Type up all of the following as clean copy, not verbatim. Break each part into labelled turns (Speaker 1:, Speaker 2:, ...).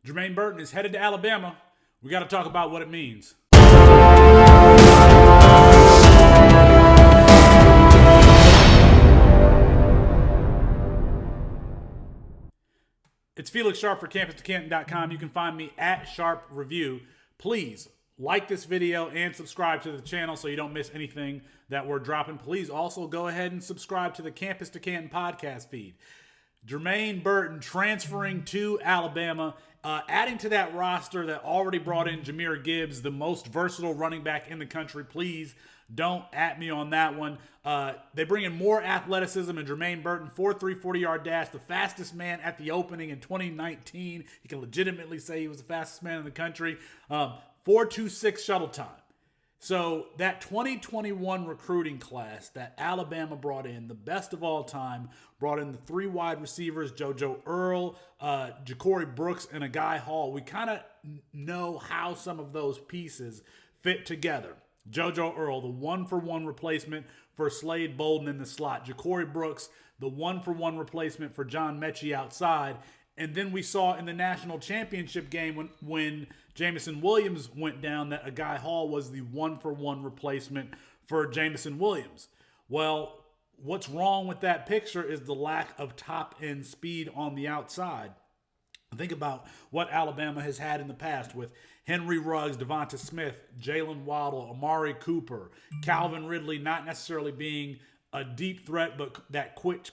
Speaker 1: Jermaine Burton is headed to Alabama. We got to talk about what it means. It's Felix Sharpe for CampusToCanton.com. You can find me at Sharpe Review. Please like this video and subscribe to the channel so you don't miss anything that we're dropping. Please also go ahead and subscribe to the Campus to Canton podcast feed. Jermaine Burton transferring to Alabama, adding to that roster that already brought in Jahmyr Gibbs, the most versatile running back in the country. Please don't at me on that one. They bring in more athleticism in Jermaine Burton, 4.3 40-yard dash, the fastest man at the opening in 2019. He can legitimately say he was the fastest man in the country. 4.26 shuttle time. So that 2021 recruiting class that Alabama brought in, the best of all time, brought in the three wide receivers, JoJo Earl, Ja'Cory Brooks, and a Guy Hall. We kind of know how some of those pieces fit together. JoJo Earl, the one-for-one replacement for Slade Bolden in the slot. Ja'Cory Brooks, the one-for-one replacement for John Mechie outside. And then we saw in the national championship game when Jameson Williams went down that a Guy Hall was the one-for-one replacement for Jameson Williams. Well, what's wrong with that picture is the lack of top-end speed on the outside. Think about what Alabama has had in the past with Henry Ruggs, Devonta Smith, Jalen Waddle, Amari Cooper, Calvin Ridley not necessarily being a deep threat, but that quick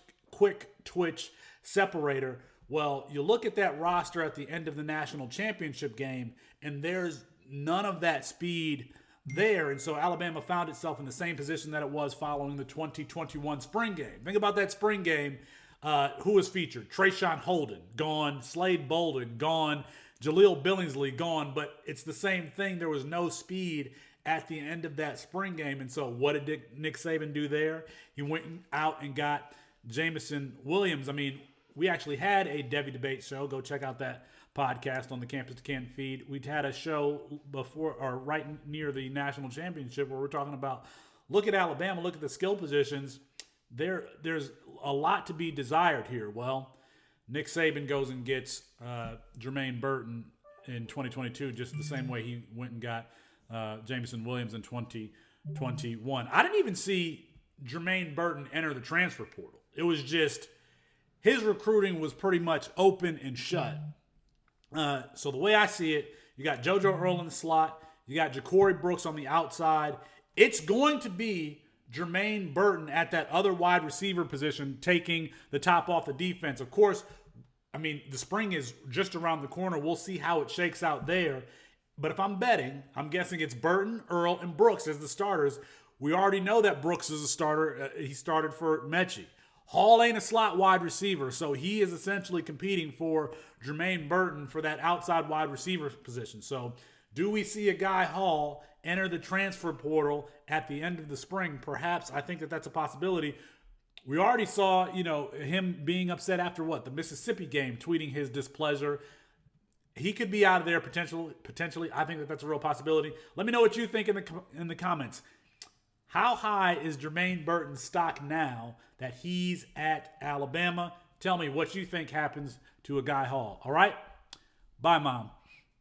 Speaker 1: twitch separator. Well, you look at that roster at the end of the national championship game, and there's none of that speed there. And so Alabama found itself in the same position that it was following the 2021 spring game. Think about that spring game. Who was featured? Trayshawn Holden, gone. Slade Bolden, gone. Jaleel Billingsley, gone. But it's the same thing. There was no speed at the end of that spring game. And so what did Nick Saban do there? He went out and got Jameson Williams. I mean, we actually had a Debbie Debate show. Go check out that podcast on the Campus to Canton feed. We had a show before or right near the national championship where we're talking about, look at Alabama, look at the skill positions. There's a lot to be desired here. Well, Nick Saban goes and gets Jermaine Burton in 2022 just the same way he went and got Jameson Williams in 2021. I didn't even see Jermaine Burton enter the transfer portal. It was just his recruiting was pretty much open and shut. So the way I see it, you got JoJo Earl in the slot. You got Ja'Cory Brooks on the outside. It's going to be Jermaine Burton at that other wide receiver position taking the top off the defense. Of course, I mean, the spring is just around the corner. We'll see how it shakes out there. But if I'm betting, I'm guessing it's Burton, Earl, and Brooks as the starters. We already know that Brooks is a starter. He started for Mechie. Hall ain't a slot wide receiver, so he is essentially competing for Jermaine Burton for that outside wide receiver position. So do we see a Guy Hall enter the transfer portal at the end of the spring? Perhaps. I think that that's a possibility. We already saw, him being upset after the Mississippi game, tweeting his displeasure. He could be out of there potentially. I think that that's a real possibility. Let me know what you think in the comments. How high is Jermaine Burton's stock now that he's at Alabama? Tell me what you think happens to a Guy Hall. All right? Bye, Mom.